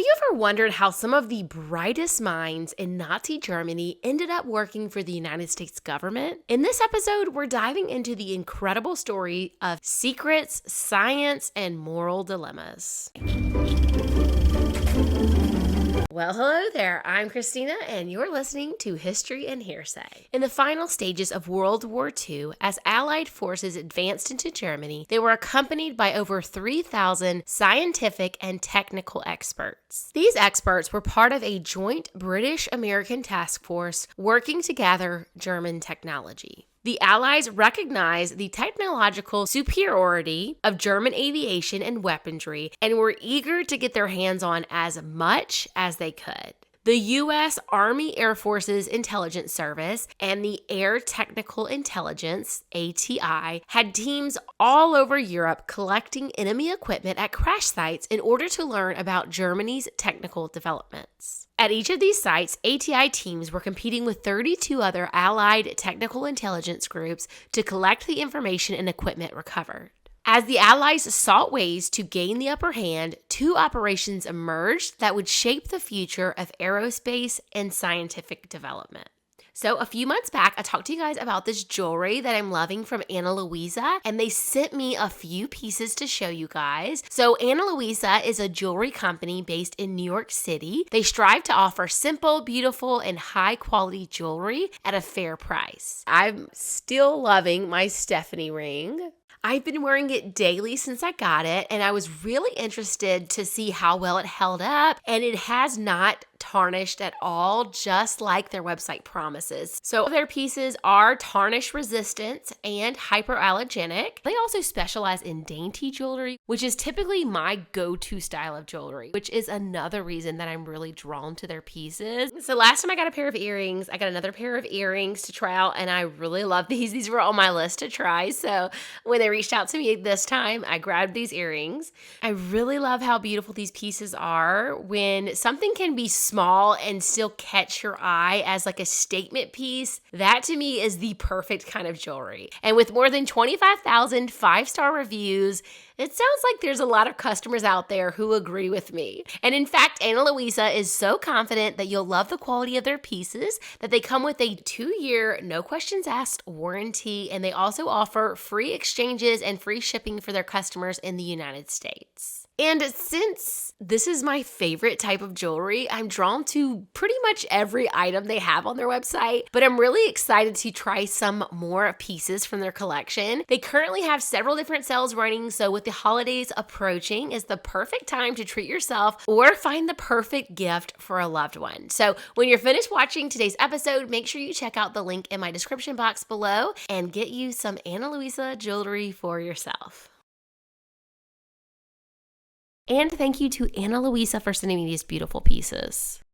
Have you ever wondered how some of the brightest minds in Nazi Germany ended up working for the United States government? In this episode, we're diving into the incredible story of secrets, science, and moral dilemmas. Well, hello there. I'm Christina, and you're listening to History and Hearsay. In the final stages of World War II, as Allied forces advanced into Germany, they were accompanied by over 3,000 scientific and technical experts. These experts were part of a joint British-American task force working to gather German technology. The Allies recognized the technological superiority of German aviation and weaponry and were eager to get their hands on as much as they could. The U.S. Army Air Force's Intelligence Service and the Air Technical Intelligence, ATI, had teams all over Europe collecting enemy equipment at crash sites in order to learn about Germany's technical developments. At each of these sites, ATI teams were competing with 32 other Allied technical intelligence groups to collect the information and equipment recovered. As the Allies sought ways to gain the upper hand, two operations emerged that would shape the future of aerospace and scientific development. So a few months back, I talked to you guys about this jewelry that I'm loving from Ana Luisa, and they sent me a few pieces to show you guys. So Ana Luisa is a jewelry company based in New York City. They strive to offer simple, beautiful, and high-quality jewelry at a fair price. I'm still loving my Stephanie ring. I've been wearing it daily since I got it, and I was really interested to see how well it held up, and it has not tarnished at all, just like their website promises. So their pieces are tarnish resistant and hyperallergenic. They also specialize in dainty jewelry, which is typically my go-to style of jewelry, which is another reason that I'm really drawn to their pieces. So last time I got a pair of earrings, I got another pair of earrings to try out, and I really love these. These were on my list to try. So when they reached out to me this time, I grabbed these earrings. I really love how beautiful these pieces are. When something can be small and still catch your eye as like a statement piece, that to me is the perfect kind of jewelry. And with more than 25,000 five-star reviews, it sounds like there's a lot of customers out there who agree with me. And in fact, Ana Luisa is so confident that you'll love the quality of their pieces that they come with a 2-year, no questions asked warranty, and they also offer free exchanges and free shipping for their customers in the United States. And since this is my favorite type of jewelry, I'm drawn to pretty much every item they have on their website, but I'm really excited to try some more pieces from their collection. They currently have several different sales running, so with the holidays approaching is the perfect time to treat yourself or find the perfect gift for a loved one. So when you're finished watching today's episode, make sure you check out the link in my description box below and get you some Ana Luisa jewelry for yourself. And thank you to Ana Luisa for sending me these beautiful pieces.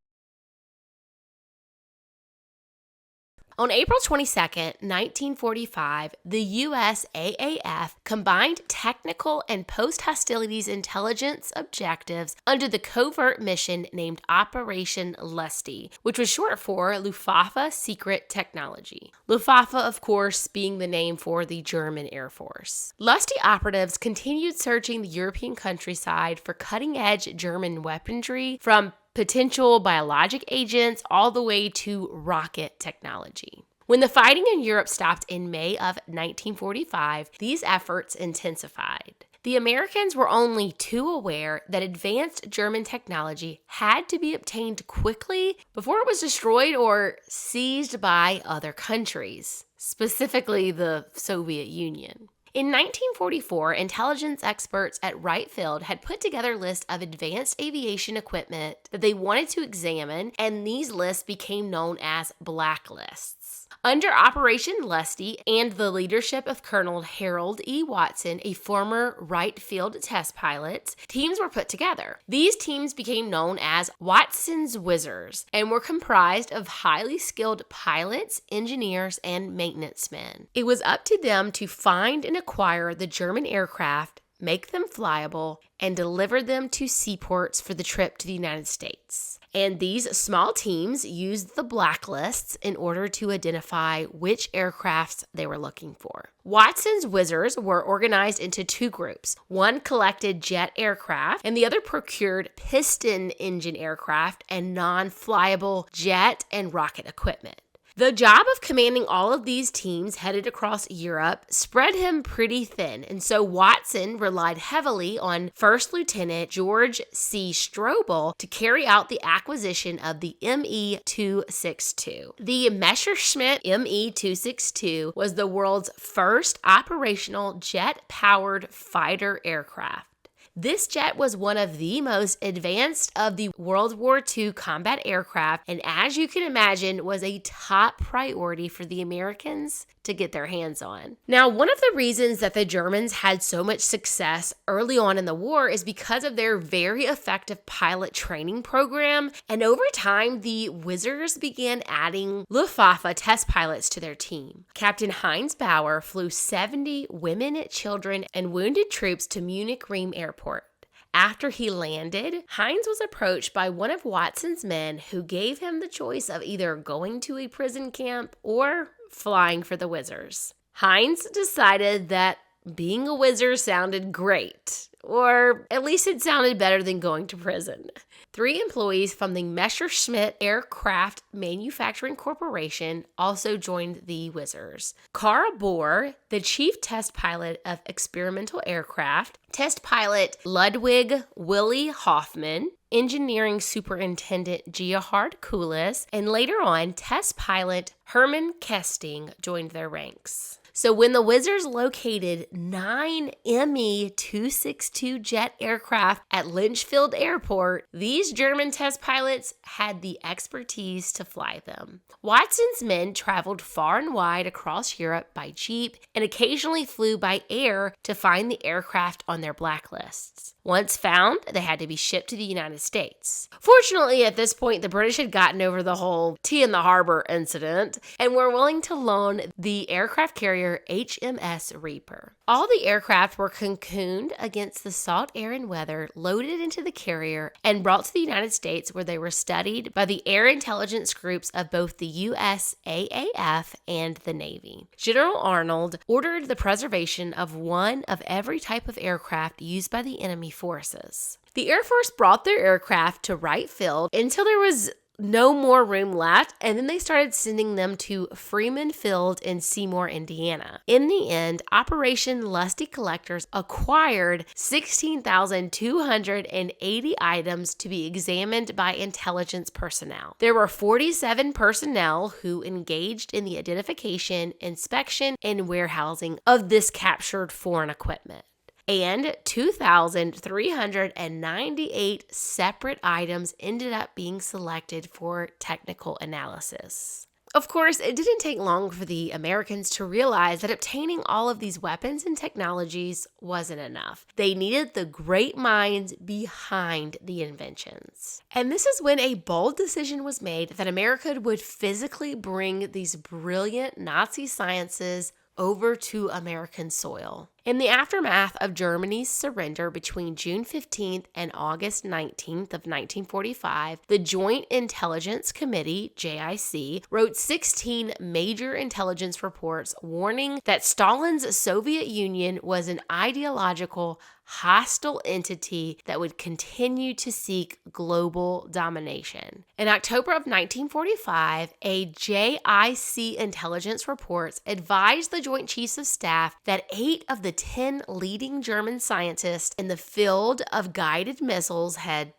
On April 22nd, 1945, the USAAF combined technical and post-hostilities intelligence objectives under the covert mission named Operation Lusty, which was short for Luftwaffe Secret Technology. Luftwaffe, of course, being the name for the German Air Force. Lusty operatives continued searching the European countryside for cutting-edge German weaponry from potential biologic agents all the way to rocket technology. When the fighting in Europe stopped in May of 1945, these efforts intensified. The Americans were only too aware that advanced German technology had to be obtained quickly before it was destroyed or seized by other countries, specifically the Soviet Union. In 1944, intelligence experts at Wright Field had put together a list of advanced aviation equipment that they wanted to examine, and these lists became known as blacklists. Under Operation Lusty and the leadership of Colonel Harold E. Watson, a former Wright Field test pilot, teams were put together. These teams became known as Watson's Wizards and were comprised of highly skilled pilots, engineers, and maintenance men. It was up to them to find and acquire the German aircraft, make them flyable, and deliver them to seaports for the trip to the United States. And these small teams used the blacklists in order to identify which aircrafts they were looking for. Watson's whizzers were organized into two groups. One collected jet aircraft, and the other procured piston engine aircraft and non-flyable jet and rocket equipment. The job of commanding all of these teams headed across Europe spread him pretty thin, and so Watson relied heavily on First Lieutenant George C. Strobel to carry out the acquisition of the ME-262. The Messerschmitt ME-262 was the world's first operational jet-powered fighter aircraft. This jet was one of the most advanced of the World War II combat aircraft, and as you can imagine, was a top priority for the Americans to get their hands on. Now, one of the reasons that the Germans had so much success early on in the war is because of their very effective pilot training program, and over time, the Whizzers began adding Luftwaffe test pilots to their team. Captain Heinz Bauer flew 70 women, children, and wounded troops to Munich-Riem Airport. After he landed, Heinz was approached by one of Watson's men who gave him the choice of either going to a prison camp or flying for the Whizzers. Heinz decided that being a Whizzer sounded great, or at least it sounded better than going to prison. 3 employees from the Messerschmitt Aircraft Manufacturing Corporation also joined the Whizzers. Karl Bohr, the chief test pilot of experimental aircraft, test pilot Ludwig Willy Hoffmann, engineering superintendent Gerhard Kulis, and later on, test pilot Hermann Kesting joined their ranks. So when the Whizzers located 9 ME-262 jet aircraft at Lynchfield Airport, these German test pilots had the expertise to fly them. Watson's men traveled far and wide across Europe by jeep and occasionally flew by air to find the aircraft on their blacklists. Once found, they had to be shipped to the United States. Fortunately, at this point, the British had gotten over the whole tea in the harbor incident and were willing to loan the aircraft carrier HMS Reaper. All the aircraft were cocooned against the salt air and weather, loaded into the carrier, and brought to the United States, where they were studied by the air intelligence groups of both the USAAF and the Navy. General Arnold ordered the preservation of one of every type of aircraft used by the enemy forces. The Air Force brought their aircraft to Wright Field until there was no more room left, and then they started sending them to Freeman Field in Seymour, Indiana. In the end, Operation Lusty Collectors acquired 16,280 items to be examined by intelligence personnel. There were 47 personnel who engaged in the identification, inspection, and warehousing of this captured foreign equipment. And 2,398 separate items ended up being selected for technical analysis. Of course, it didn't take long for the Americans to realize that obtaining all of these weapons and technologies wasn't enough. They needed the great minds behind the inventions. And this is when a bold decision was made that America would physically bring these brilliant Nazi sciences over to American soil. In the aftermath of Germany's surrender between June 15th and August 19th of 1945, the Joint Intelligence Committee, JIC, wrote 16 major intelligence reports warning that Stalin's Soviet Union was an ideological, hostile entity that would continue to seek global domination. In October of 1945, a JIC intelligence reports advised the Joint Chiefs of Staff that 8 of the 10 leading German scientists in the field of guided missiles had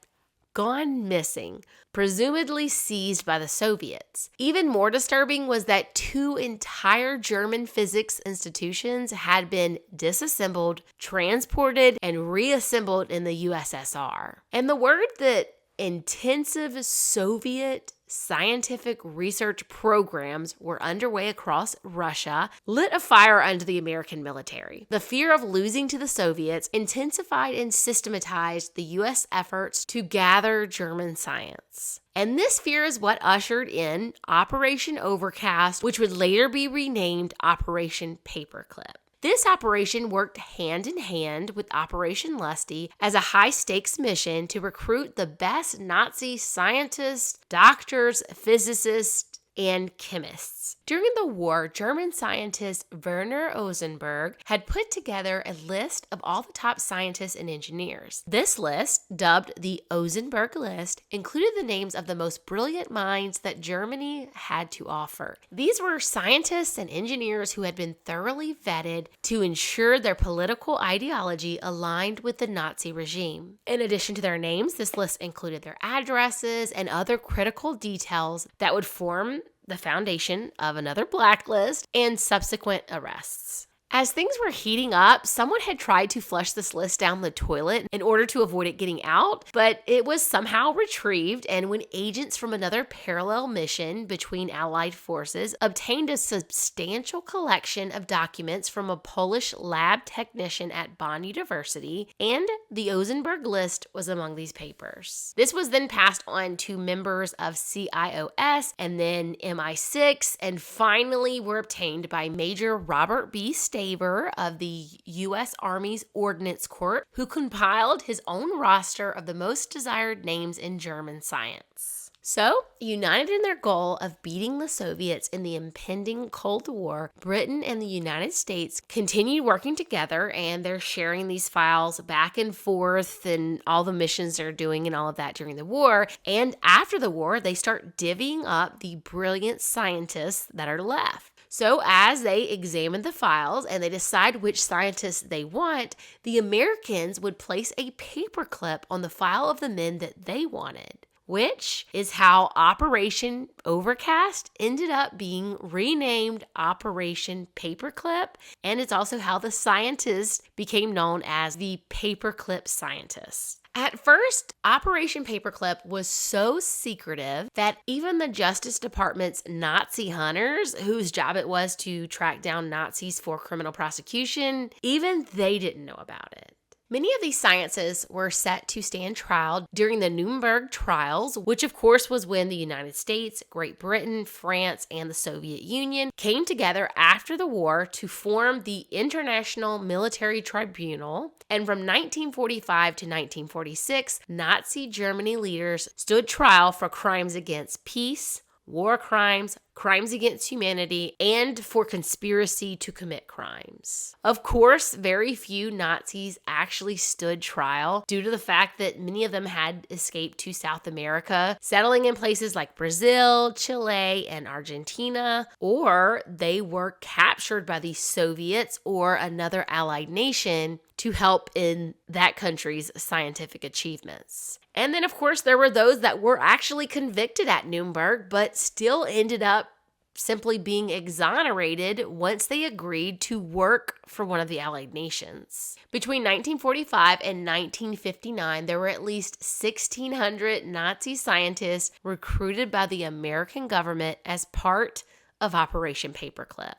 gone missing, presumably seized by the Soviets. Even more disturbing was that 2 entire German physics institutions had been disassembled, transported, and reassembled in the USSR. And the word that intensive Soviet scientific research programs were underway across Russia lit a fire under the American military. The fear of losing to the Soviets intensified and systematized the U.S. efforts to gather German science. And this fear is what ushered in Operation Overcast, which would later be renamed Operation Paperclip. This operation worked hand in hand with Operation Lusty as a high-stakes mission to recruit the best Nazi scientists, doctors, physicists, and chemists. During the war, German scientist Werner Ozenberg had put together a list of all the top scientists and engineers. This list, dubbed the Ozenberg List, included the names of the most brilliant minds that Germany had to offer. These were scientists and engineers who had been thoroughly vetted to ensure their political ideology aligned with the Nazi regime. In addition to their names, this list included their addresses and other critical details that would form the foundation of another blacklist and subsequent arrests. As things were heating up, someone had tried to flush this list down the toilet in order to avoid it getting out, but it was somehow retrieved, and when agents from another parallel mission between Allied forces obtained a substantial collection of documents from a Polish lab technician at Bonn University, and the Ozenberg list was among these papers. This was then passed on to members of CIOS and then MI6, and finally were obtained by Major Robert B. of the U.S. Army's Ordnance Court, who compiled his own roster of the most desired names in German science. So, united in their goal of beating the Soviets in the impending Cold War, Britain and the United States continued working together, and they're sharing these files back and forth and all the missions they're doing and all of that during the war. And after the war, they start divvying up the brilliant scientists that are left. So as they examine the files and they decide which scientists they want, the Americans would place a paperclip on the file of the men that they wanted, which is how Operation Overcast ended up being renamed Operation Paperclip, and it's also how the scientists became known as the Paperclip scientists. At first, Operation Paperclip was so secretive that even the Justice Department's Nazi hunters, whose job it was to track down Nazis for criminal prosecution, even they didn't know about it. Many of these sciences were set to stand trial during the Nuremberg Trials, which of course was when the United States, Great Britain, France, and the Soviet Union came together after the war to form the International Military Tribunal. And from 1945 to 1946, Nazi Germany leaders stood trial for crimes against peace, war crimes, crimes against humanity, and for conspiracy to commit crimes. Of course, very few Nazis actually stood trial due to the fact that many of them had escaped to South America, settling in places like Brazil, Chile, and Argentina, or they were captured by the Soviets or another allied nation to help in that country's scientific achievements. And then, of course, there were those that were actually convicted at Nuremberg, but still ended up simply being exonerated once they agreed to work for one of the Allied nations. Between 1945 and 1959, there were at least 1,600 Nazi scientists recruited by the American government as part of Operation Paperclip.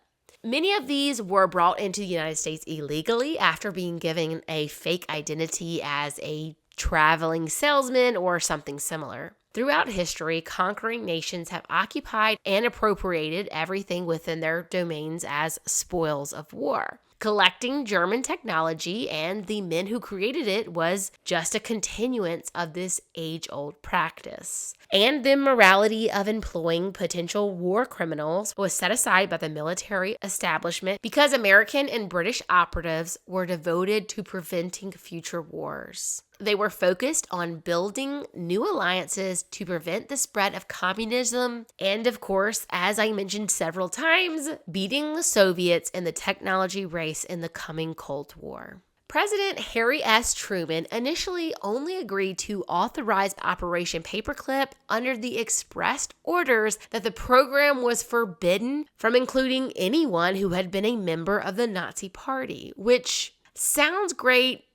Many of these were brought into the United States illegally after being given a fake identity as a traveling salesman or something similar. Throughout history, conquering nations have occupied and appropriated everything within their domains as spoils of war. Collecting German technology and the men who created it was just a continuance of this age-old practice. And the morality of employing potential war criminals was set aside by the military establishment because American and British operatives were devoted to preventing future wars. They were focused on building new alliances to prevent the spread of communism and, of course, as I mentioned several times, beating the Soviets in the technology race in the coming Cold War. President Harry S. Truman initially only agreed to authorize Operation Paperclip under the expressed orders that the program was forbidden from including anyone who had been a member of the Nazi Party, which sounds great,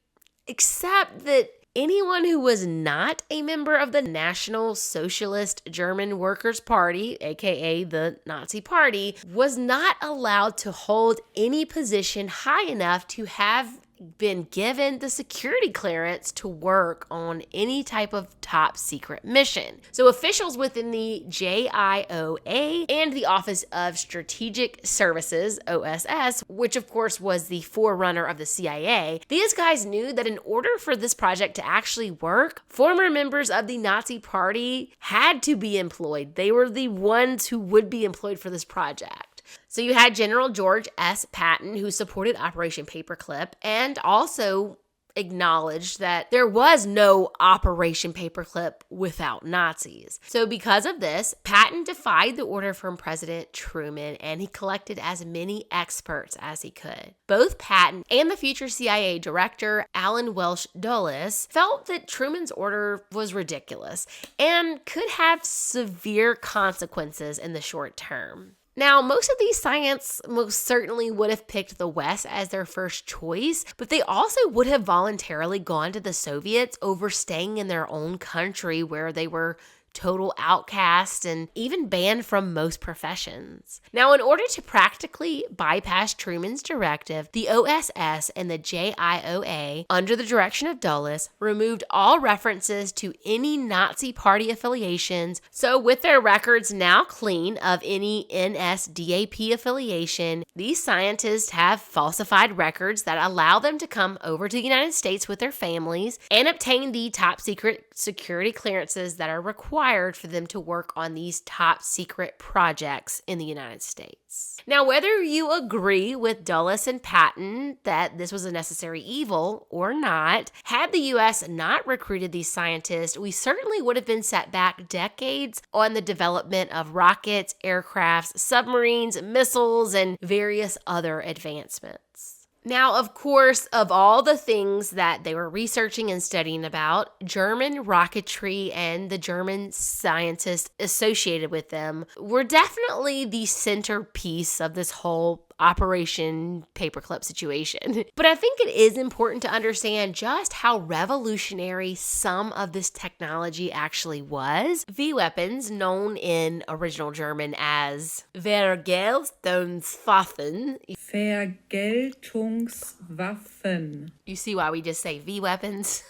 except that anyone who was not a member of the National Socialist German Workers' Party, aka the Nazi Party, was not allowed to hold any position high enough to have been given the security clearance to work on any type of top secret mission. So officials within the JIOA and the Office of Strategic Services, OSS, which of course was the forerunner of the CIA, these guys knew that in order for this project to actually work, former members of the Nazi Party had to be employed. They were the ones who would be employed for this project. So you had General George S. Patton, who supported Operation Paperclip and also acknowledged that there was no Operation Paperclip without Nazis. So because of this, Patton defied the order from President Truman, and he collected as many experts as he could. Both Patton and the future CIA director, Alan Welsh Dulles, felt that Truman's order was ridiculous and could have severe consequences in the short term. Now, most of these scientists most certainly would have picked the West as their first choice, but they also would have voluntarily gone to the Soviets over staying in their own country where they were total outcasts and even banned from most professions. Now, in order to practically bypass Truman's directive, the OSS and the JIOA, under the direction of Dulles, removed all references to any Nazi party affiliations. So with their records now clean of any NSDAP affiliation, these scientists have falsified records that allow them to come over to the United States with their families and obtain the top secret security clearances that are required for them to work on these top secret projects in the United States. Now, whether you agree with Dulles and Patton that this was a necessary evil or not, had the U.S. not recruited these scientists, we certainly would have been set back decades on the development of rockets, aircrafts, submarines, missiles, and various other advancements. Now, of course, of all the things that they were researching and studying about, German rocketry and the German scientists associated with them were definitely the centerpiece of this whole Operation Paperclip situation. But I think it is important to understand just how revolutionary some of this technology actually was. V-weapons, known in original German as Vergeltungswaffen. Vergeltungswaffen. You see why we just say V-weapons?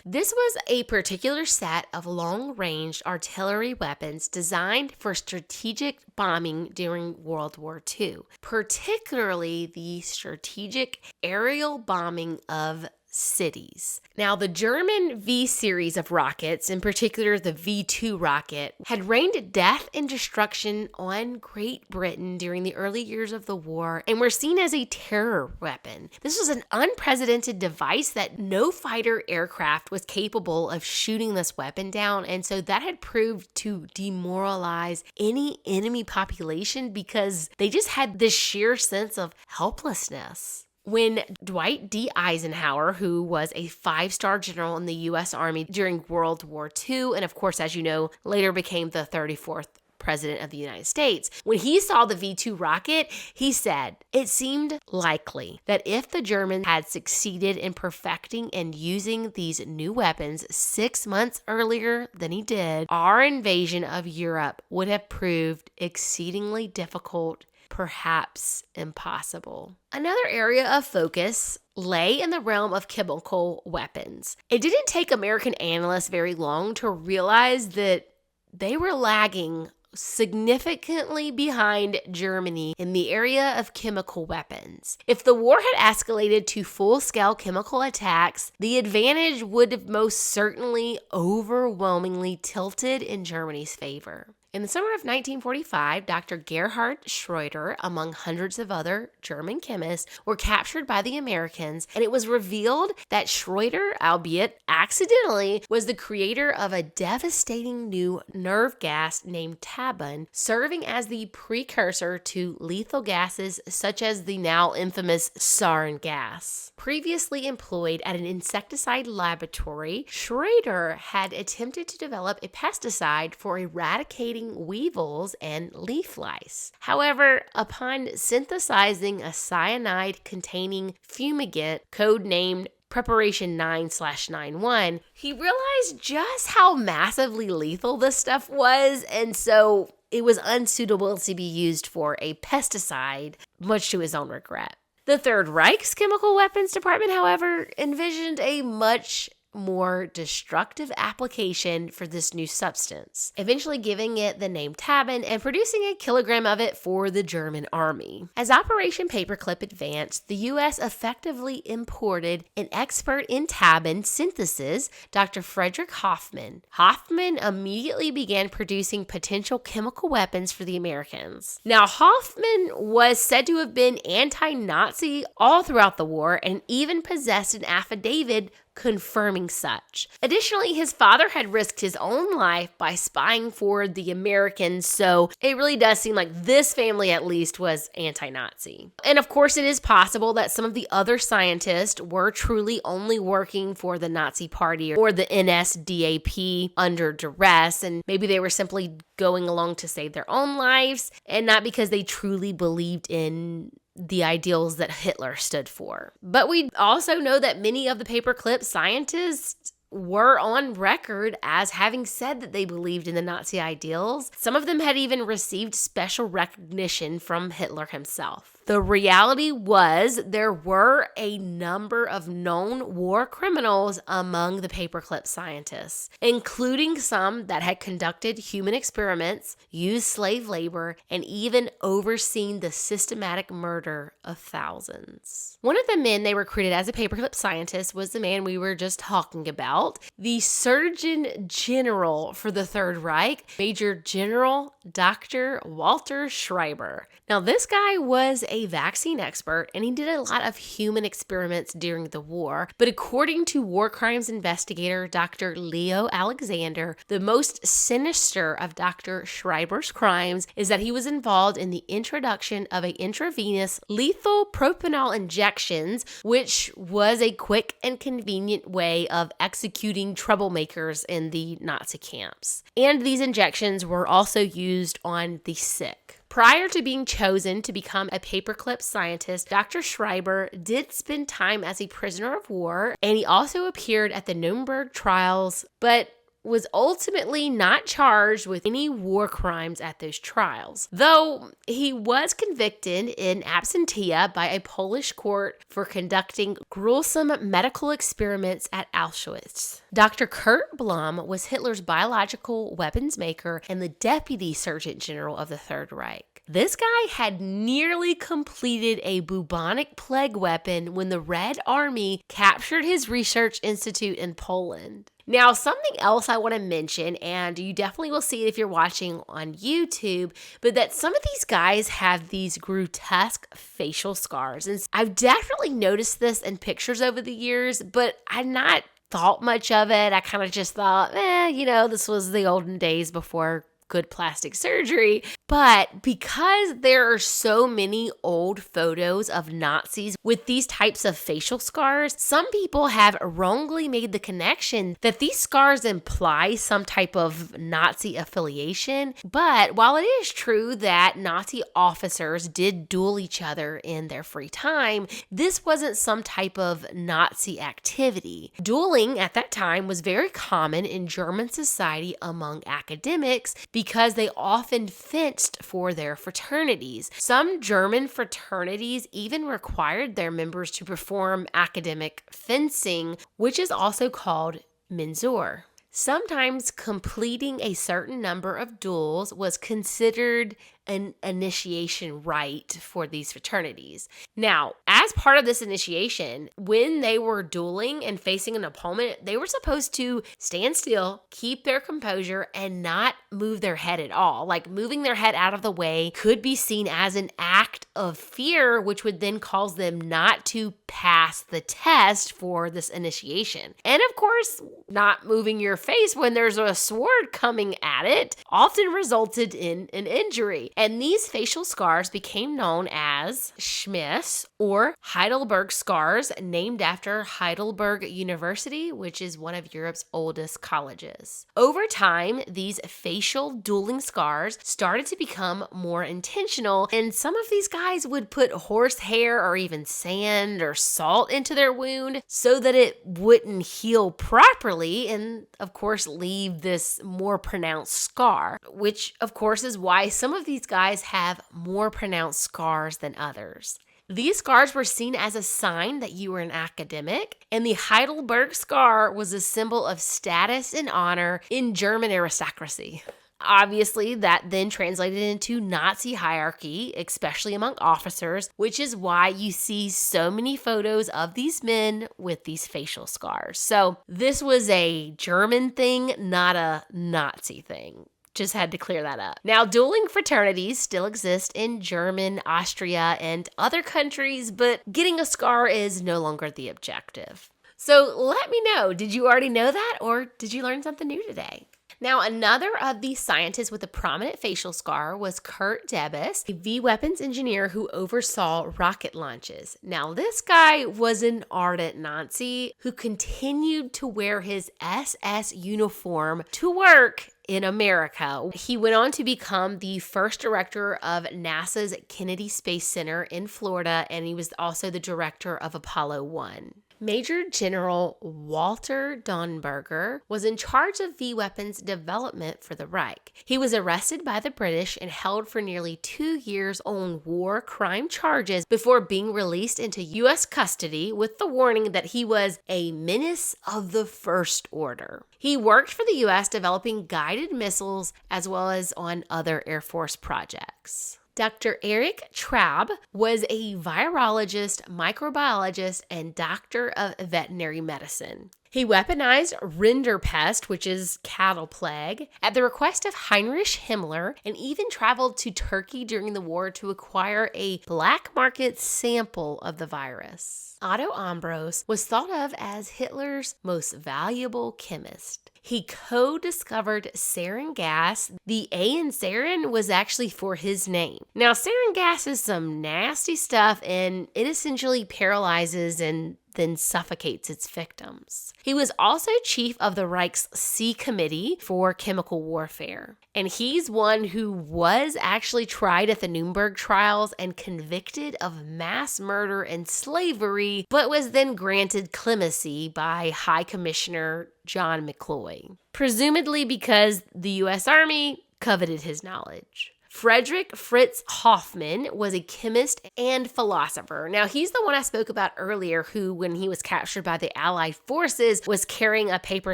This was a particular set of long-range artillery weapons designed for strategic bombing during World War II, particularly the strategic aerial bombing of cities. Now, the German V series of rockets, in particular the V2 rocket, had rained death and destruction on Great Britain during the early years of the war and were seen as a terror weapon. This was an unprecedented device that no fighter aircraft was capable of shooting this weapon down, and so that had proved to demoralize any enemy population because they just had this sheer sense of helplessness. When Dwight D. Eisenhower, who was a 5-star general in the U.S. Army during World War II, and of course, as you know, later became the 34th President of the United States, when he saw the V2 rocket, he said, "It seemed likely that if the Germans had succeeded in perfecting and using these new weapons 6 months earlier than he did, our invasion of Europe would have proved exceedingly difficult, perhaps impossible." Another area of focus lay in the realm of chemical weapons. It didn't take American analysts very long to realize that they were lagging significantly behind Germany in the area of chemical weapons. If the war had escalated to full-scale chemical attacks, the advantage would have most certainly overwhelmingly tilted in Germany's favor. In the summer of 1945, Dr. Gerhard Schreiber, among hundreds of other German chemists, were captured by the Americans, and it was revealed that Schreiber, albeit accidentally, was the creator of a devastating new nerve gas named tabun, serving as the precursor to lethal gases such as the now infamous sarin gas. Previously employed at an insecticide laboratory, Schreiber had attempted to develop a pesticide for eradicating weevils and leaf lice. However, upon synthesizing a cyanide-containing fumigant, codenamed Preparation 9/91, he realized just how massively lethal this stuff was, and so it was unsuitable to be used for a pesticide, much to his own regret. The Third Reich's chemical weapons department, however, envisioned a much more destructive application for this new substance, eventually giving it the name tabun and producing a kilogram of it for the German army. As Operation Paperclip advanced, the U.S. effectively imported an expert in tabun synthesis, Dr. Fredrick Hoffmann. Hoffmann immediately began producing potential chemical weapons for the Americans. Now, Hoffmann was said to have been anti-Nazi all throughout the war and even possessed an affidavit confirming such. Additionally, his father had risked his own life by spying for the Americans, so it really does seem like this family at least was anti-Nazi. And of course, it is possible that some of the other scientists were truly only working for the Nazi Party or the NSDAP under duress, and maybe they were simply going along to save their own lives and not because they truly believed in the ideals that Hitler stood for. But we also know that many of the Paperclip scientists were on record as having said that they believed in the Nazi ideals. Some of them had even received special recognition from Hitler himself. The reality was there were a number of known war criminals among the Paperclip scientists, including some that had conducted human experiments, used slave labor, and even overseen the systematic murder of thousands. One of the men they recruited as a Paperclip scientist was the man we were just talking about, the Surgeon General for the Third Reich, Major General Dr. Walter Schreiber. Now, this guy was a vaccine expert, and he did a lot of human experiments during the war. But according to war crimes investigator Dr. Leo Alexander, the most sinister of Dr. Schreiber's crimes is that he was involved in the introduction of an intravenous lethal propanol injections, which was a quick and convenient way of executing troublemakers in the Nazi camps. And these injections were also used on the sick. Prior to being chosen to become a Paperclip scientist, Dr. Schreiber did spend time as a prisoner of war, and he also appeared at the Nuremberg Trials, but was ultimately not charged with any war crimes at those trials, though he was convicted in absentia by a Polish court for conducting gruesome medical experiments at Auschwitz. Dr. Kurt Blome was Hitler's biological weapons maker and the deputy surgeon general of the Third Reich. This guy had nearly completed a bubonic plague weapon when the Red Army captured his research institute in Poland. Now, something else I want to mention, and you definitely will see it if you're watching on YouTube, but that some of these guys have these grotesque facial scars. And I've definitely noticed this in pictures over the years, but I've not thought much of it. I kind of just thought, this was the olden days before good plastic surgery. But because there are so many old photos of Nazis with these types of facial scars, some people have wrongly made the connection that these scars imply some type of Nazi affiliation. But while it is true that Nazi officers did duel each other in their free time, this wasn't some type of Nazi activity. Dueling at that time was very common in German society among academics because they often fenced for their fraternities. Some German fraternities even required their members to perform academic fencing, which is also called Mensur. Sometimes completing a certain number of duels was considered an initiation rite for these fraternities. Now, as part of this initiation, when they were dueling and facing an opponent, they were supposed to stand still, keep their composure, and not move their head at all. Like, moving their head out of the way could be seen as an act of fear, which would then cause them not to pass the test for this initiation. And of course, not moving your face when there's a sword coming at it often resulted in an injury. And these facial scars became known as Schmiss or Heidelberg scars, named after Heidelberg University, which is one of Europe's oldest colleges. Over time, these facial dueling scars started to become more intentional, and some of these guys would put horsehair or even sand or salt into their wound so that it wouldn't heal properly and, of course, leave this more pronounced scar, which, of course, is why some of these guys have more pronounced scars than others. These scars were seen as a sign that you were an academic, and the Heidelberg scar was a symbol of status and honor in German aristocracy. Obviously, that then translated into Nazi hierarchy, especially among officers, which is why you see so many photos of these men with these facial scars. So this was a German thing, not a Nazi thing. Just had to clear that up. Now, dueling fraternities still exist in German, Austria, and other countries, but getting a scar is no longer the objective. So let me know, did you already know that, or did you learn something new today? Now, another of the scientists with a prominent facial scar was Kurt Debus, a V-weapons engineer who oversaw rocket launches. Now, this guy was an ardent Nazi who continued to wear his SS uniform to work in America. He went on to become the first director of NASA's Kennedy Space Center in Florida, and he was also the director of Apollo 1. Major General Walter Dornberger was in charge of V-weapons development for the Reich. He was arrested by the British and held for nearly 2 years on war crime charges before being released into U.S. custody with the warning that he was a menace of the first order. He worked for the U.S. developing guided missiles as well as on other Air Force projects. Dr. Erich Traub was a virologist, microbiologist, and doctor of veterinary medicine. He weaponized Rinderpest, which is cattle plague, at the request of Heinrich Himmler, and even traveled to Turkey during the war to acquire a black market sample of the virus. Otto Ambros was thought of as Hitler's most valuable chemist. He co-discovered sarin gas. The A in sarin was actually for his name. Now, sarin gas is some nasty stuff, and it essentially paralyzes and then suffocates its victims. He was also chief of the Reich's C Committee for Chemical Warfare. And he's one who was actually tried at the Nuremberg Trials and convicted of mass murder and slavery, but was then granted clemency by High Commissioner John McCloy, presumably because the U.S. Army coveted his knowledge. Fredrick Fritz Hoffmann was a chemist and philosopher. Now, he's the one I spoke about earlier who, when he was captured by the Allied forces, was carrying a paper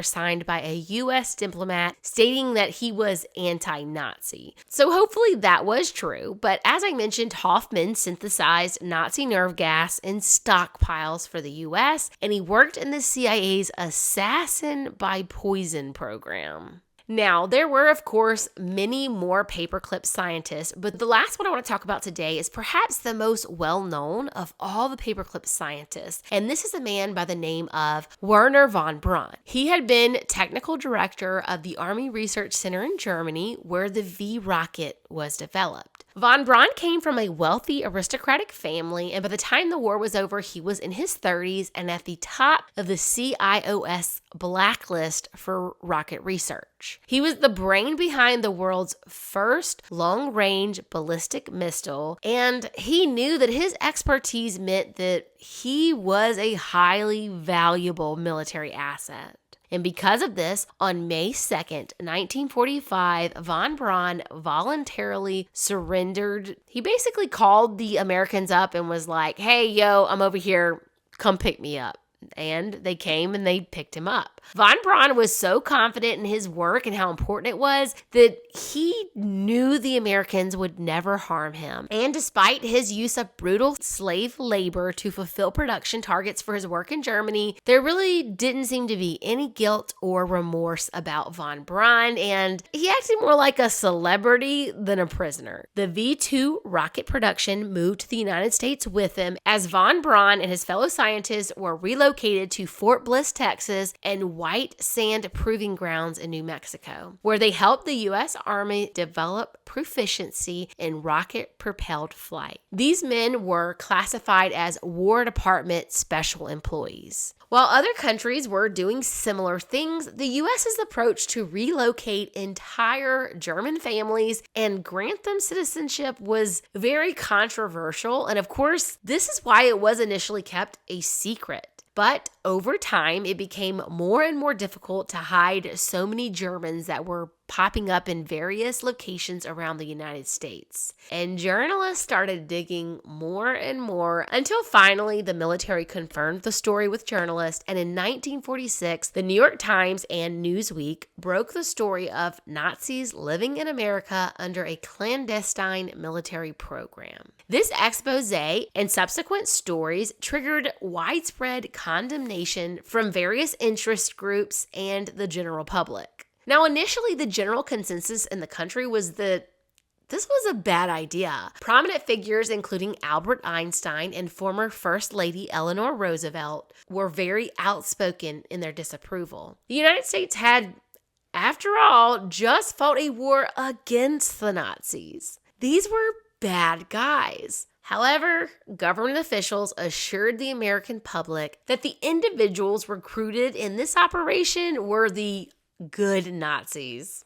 signed by a U.S. diplomat stating that he was anti-Nazi. So hopefully that was true, but as I mentioned, Hoffmann synthesized Nazi nerve gas in stockpiles for the U.S., and he worked in the CIA's assassin by poison program. Now, there were, of course, many more paperclip scientists, but the last one I want to talk about today is perhaps the most well-known of all the paperclip scientists, and this is a man by the name of Werner von Braun. He had been technical director of the Army Research Center in Germany, where the V rocket was developed. Von Braun came from a wealthy aristocratic family, and by the time the war was over, he was in his 30s and at the top of the CIOS blacklist for rocket research. He was the brain behind the world's first long-range ballistic missile, and he knew that his expertise meant that he was a highly valuable military asset. And because of this, on May 2nd, 1945, von Braun voluntarily surrendered. He basically called the Americans up and was like, "Hey, yo, I'm over here. Come pick me up." And they came and they picked him up. Von Braun was so confident in his work and how important it was that he knew the Americans would never harm him. And despite his use of brutal slave labor to fulfill production targets for his work in Germany, there really didn't seem to be any guilt or remorse about von Braun, and he acted more like a celebrity than a prisoner. The V-2 rocket production moved to the United States with him as von Braun and his fellow scientists were relocated to Fort Bliss, Texas, and White Sand Proving Grounds in New Mexico, where they helped the U.S. Army develop proficiency in rocket-propelled flight. These men were classified as War Department special employees. While other countries were doing similar things, the U.S.'s approach to relocate entire German families and grant them citizenship was very controversial, and of course, this is why it was initially kept a secret. But over time, it became more and more difficult to hide so many Germans that were popping up in various locations around the United States. And journalists started digging more and more until finally the military confirmed the story with journalists. And in 1946, the New York Times and Newsweek broke the story of Nazis living in America under a clandestine military program. This expose and subsequent stories triggered widespread condemnation from various interest groups and the general public. Now, initially, the general consensus in the country was that this was a bad idea. Prominent figures, including Albert Einstein and former First Lady Eleanor Roosevelt, were very outspoken in their disapproval. The United States had, after all, just fought a war against the Nazis. These were bad guys. However, government officials assured the American public that the individuals recruited in this operation were the good Nazis.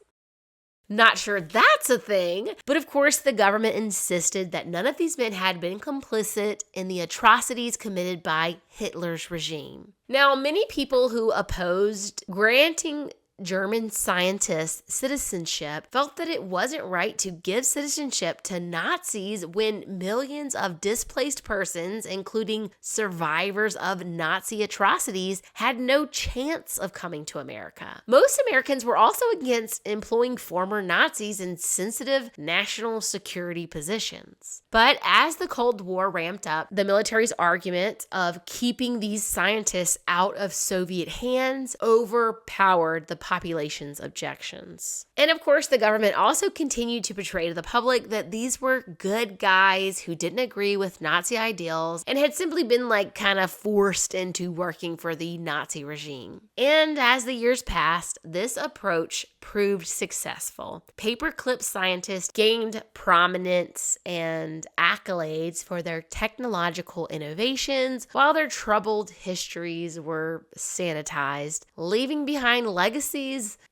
Not sure that's a thing, but of course the government insisted that none of these men had been complicit in the atrocities committed by Hitler's regime. Now, many people who opposed granting German scientists citizenship felt that it wasn't right to give citizenship to Nazis when millions of displaced persons, including survivors of Nazi atrocities, had no chance of coming to America. Most Americans were also against employing former Nazis in sensitive national security positions. But as the Cold War ramped up, the military's argument of keeping these scientists out of Soviet hands overpowered the population's objections. And of course, the government also continued to portray to the public that these were good guys who didn't agree with Nazi ideals and had simply been kind of forced into working for the Nazi regime. And as the years passed, this approach proved successful. Paperclip scientists gained prominence and accolades for their technological innovations, while their troubled histories were sanitized, leaving behind legacies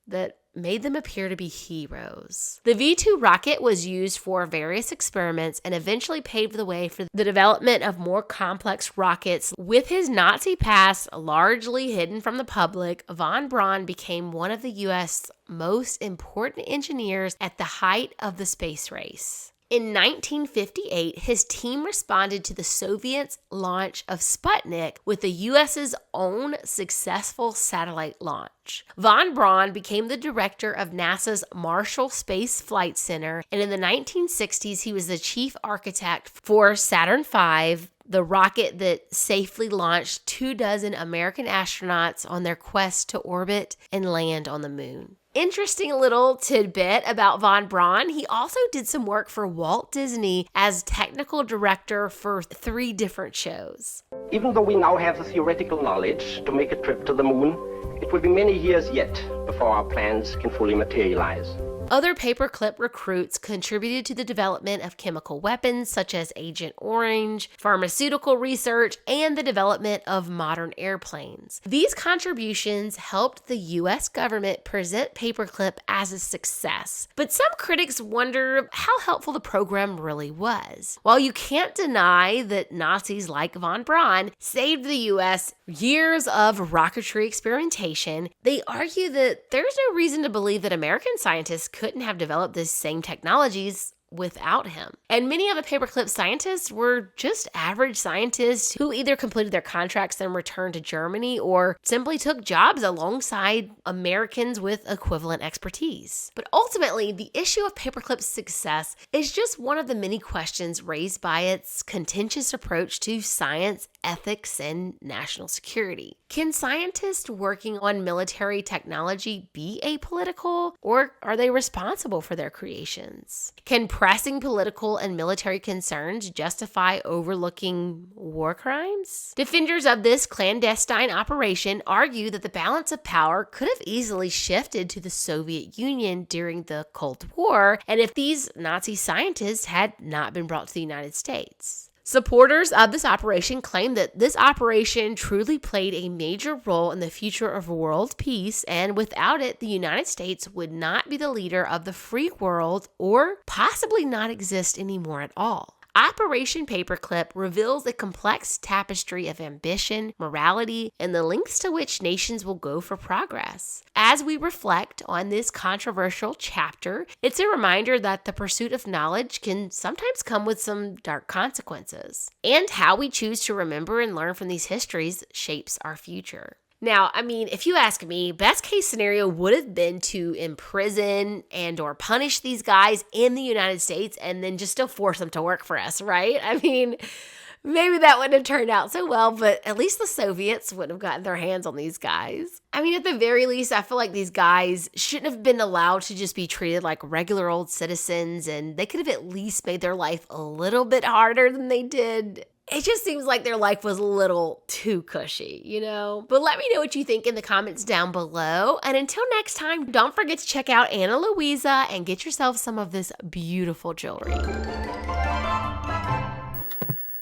that made them appear to be heroes. The V-2 rocket was used for various experiments and eventually paved the way for the development of more complex rockets. With his Nazi past largely hidden from the public, von Braun became one of the U.S. most important engineers at the height of the space race. In 1958, his team responded to the Soviets' launch of Sputnik with the U.S.'s own successful satellite launch. Von Braun became the director of NASA's Marshall Space Flight Center, and in the 1960s, he was the chief architect for Saturn V, the rocket that safely launched 24 American astronauts on their quest to orbit and land on the moon. Interesting little tidbit about von Braun, he also did some work for Walt Disney as technical director for 3 different shows. Even though we now have the theoretical knowledge to make a trip to the moon, it will be many years yet before our plans can fully materialize. Other Paperclip recruits contributed to the development of chemical weapons such as Agent Orange, pharmaceutical research, and the development of modern airplanes. These contributions helped the U.S. government present Paperclip as a success, but some critics wonder how helpful the program really was. While you can't deny that Nazis like von Braun saved the U.S. years of rocketry experimentation, they argue that there's no reason to believe that American scientists couldn't have developed the same technologies without him. And many of the Paperclip scientists were just average scientists who either completed their contracts and returned to Germany or simply took jobs alongside Americans with equivalent expertise. But ultimately, the issue of Paperclip's success is just one of the many questions raised by its contentious approach to science, ethics, and national security. Can scientists working on military technology be apolitical, or are they responsible for their creations? Can pressing political and military concerns justify overlooking war crimes? Defenders of this clandestine operation argue that the balance of power could have easily shifted to the Soviet Union during the Cold War, and if these Nazi scientists had not been brought to the United States. Supporters of this operation claim that this operation truly played a major role in the future of world peace, and without it, the United States would not be the leader of the free world or possibly not exist anymore at all. Operation Paperclip reveals a complex tapestry of ambition, morality, and the lengths to which nations will go for progress. As we reflect on this controversial chapter, it's a reminder that the pursuit of knowledge can sometimes come with some dark consequences. And how we choose to remember and learn from these histories shapes our future. Now, I mean, if you ask me, best case scenario would have been to imprison and or punish these guys in the United States and then just still force them to work for us, right? I mean, maybe that wouldn't have turned out so well, but at least the Soviets wouldn't have gotten their hands on these guys. I mean, at the very least, I feel like these guys shouldn't have been allowed to just be treated like regular old citizens, and they could have at least made their life a little bit harder than they did. It just seems like their life was a little too cushy, you know? But let me know what you think in the comments down below. And until next time, don't forget to check out Ana Luisa and get yourself some of this beautiful jewelry.